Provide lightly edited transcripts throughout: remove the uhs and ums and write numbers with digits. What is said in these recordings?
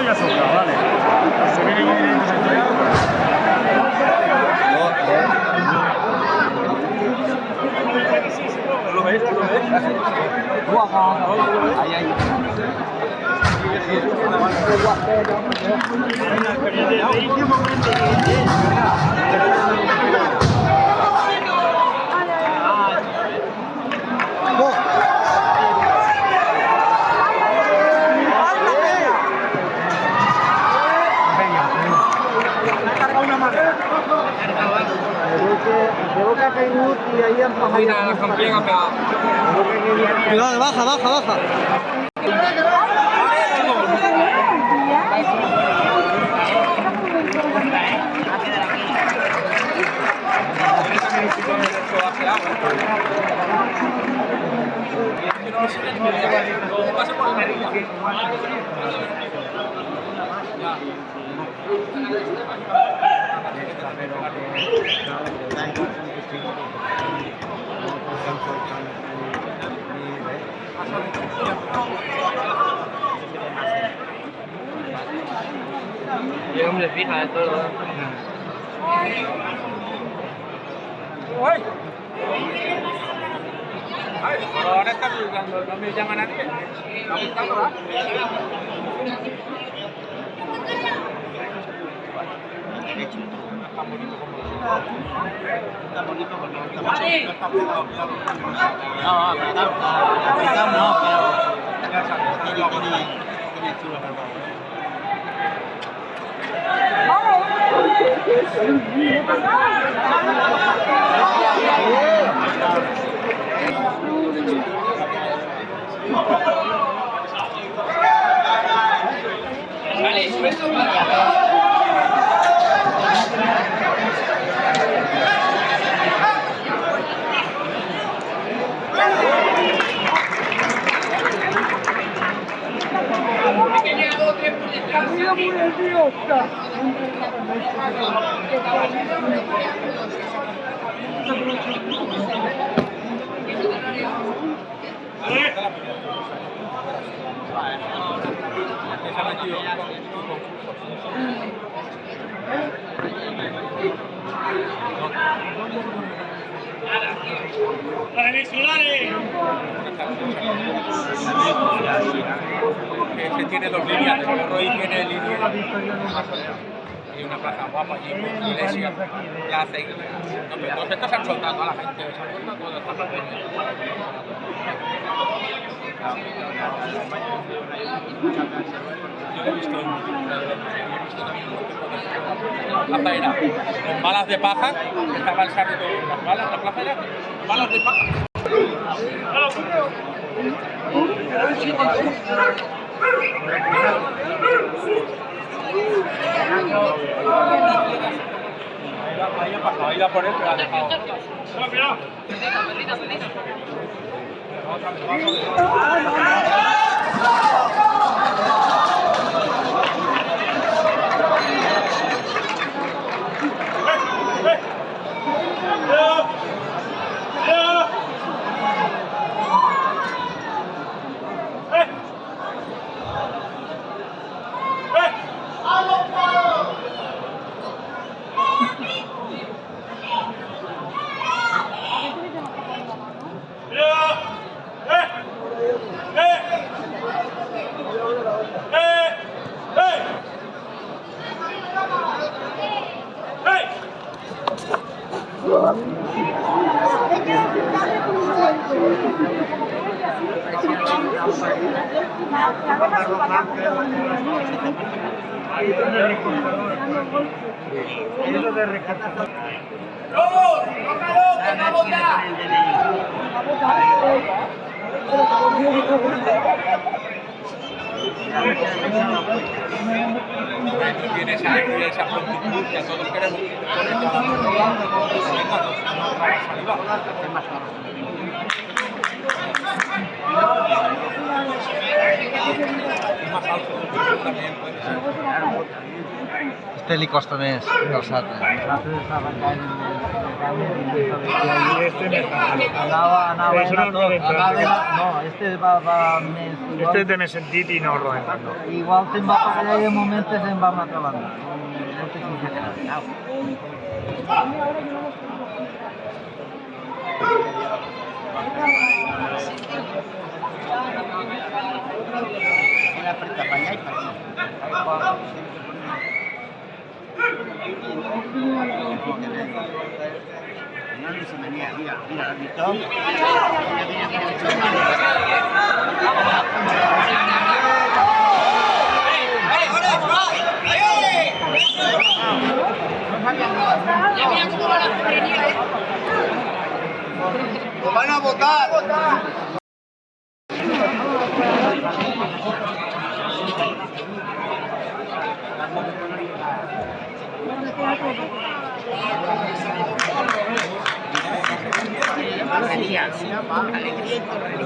ya sobra, vale. Se viene aquí directamente. ¿Lo ves? ¿Lo ves? Ahí, ahí. De boca ha caigut i ahir han passat... Mira, la campiona ha pegado. Cuidado, baja, baja, baja. Y hombre fija de todo. Ahora está jugando, no me llama nadie. ¿No me está jugando? Está bonito porque no está pegado. No, apretado no, pero tiene chulo el balón. Que tiene dos líneas, el perro y tiene línea y una plaza guapa allí, con iglesia, ya hace. No, pero todos estos han soltado a la gente, se han soltado todo, está pequeño. Yo lo he visto la plaza era con balas de paja, estaba el sarto, las balas, la plaza era balas de paja. Ahí la por él, pero la ha dejado. Tiene esa alegría, esa prontitud que a todos queremos poner más alto también puede ser. Este li costa més, calçat. Nosaltres estàvem caient Y este me está. Anava Eso no es Rodental. no, este va més... Este es de Mesentit y no Rodental, no. Igual se'n va per allà i de moment se'n va a una altra banda. No sé si s'ha quedat. Una aprieta para allá y para allá. No ni se venía, mira, ¿has visto? ¡Lo van a votar! Alegría, alegría y correría.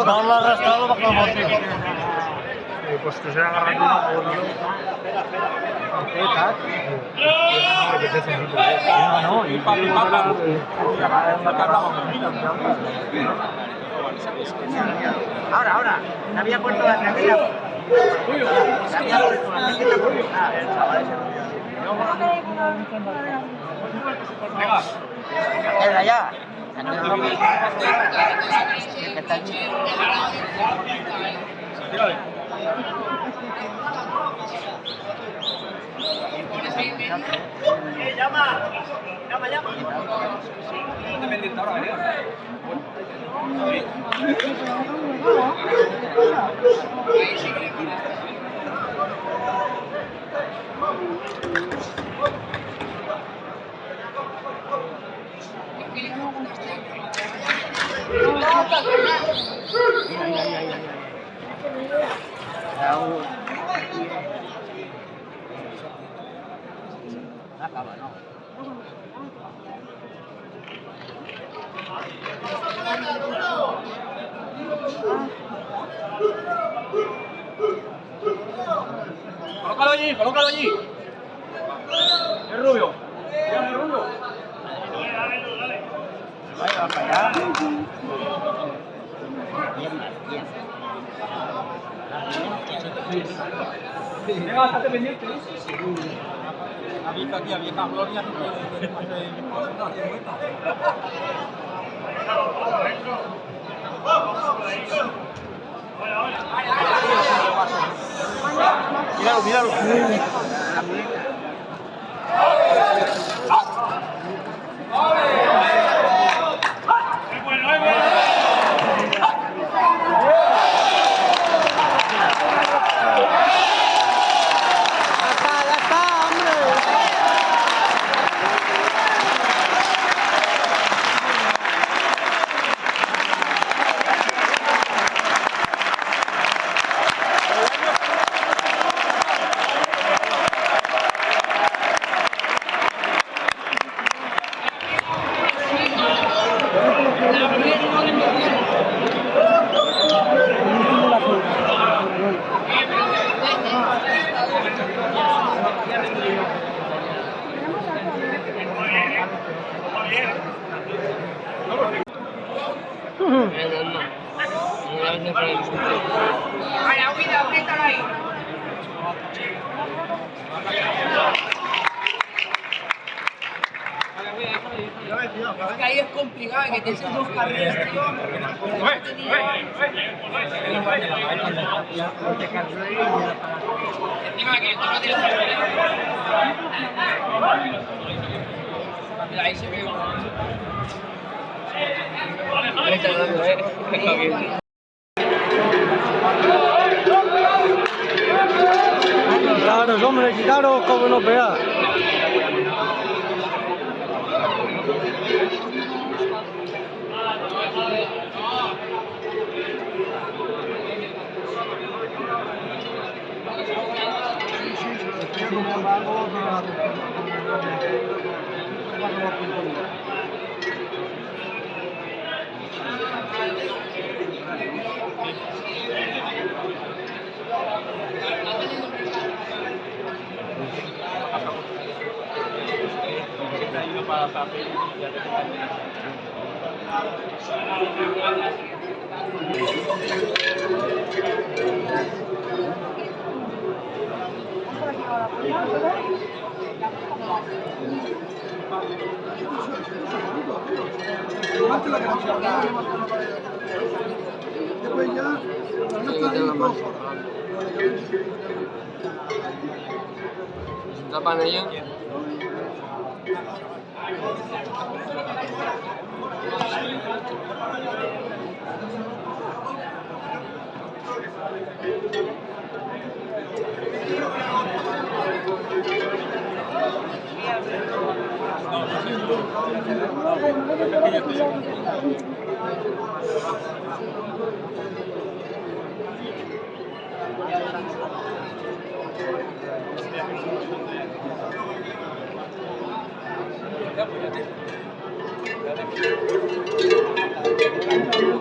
No l'ha arrastrat perquè el vol fer. Pues que se agarra aquí una por No, i Ahora, se había puesto la chaqueta. Se había puesto la chaqueta. El chaval ese. Venga, ya. ¿Qué tal, chico? Acaba, ¿no? Colócalo allí. Es rubio. Es rubio. Vaya, para allá. Venga, bastante pendiente. Ha visto aquí a vieja Gloria. Míralo. Que ahí es complicado, que te hacen dos carreras, tío. Encima que tú no tienes mira, ahí se ve. Quitaros, hombre, quitaros, como no pegar. Después ya, no está ahí todo. ¿Tapan ellos?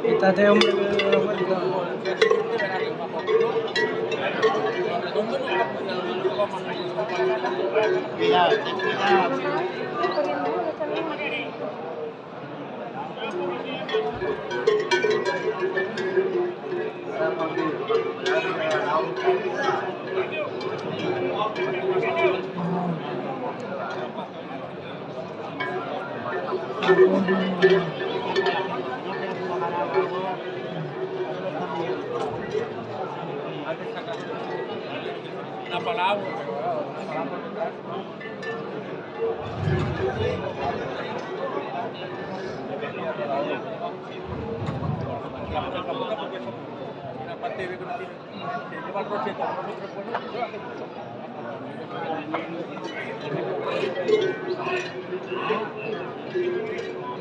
Quítate, hombre. Cuidado, ten cuidado. Una palabra. Una parte de que no tiene, que lleva el roche con los otros buenos, lleva que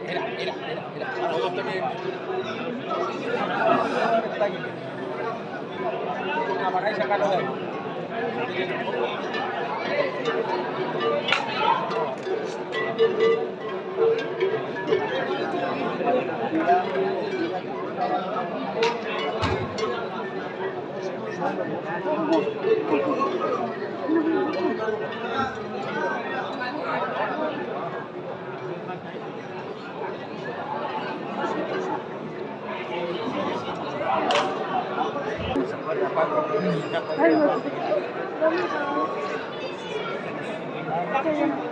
Mira. Todos también. Está aquí. Apagáis y sacarlo de ahí. Ay, no.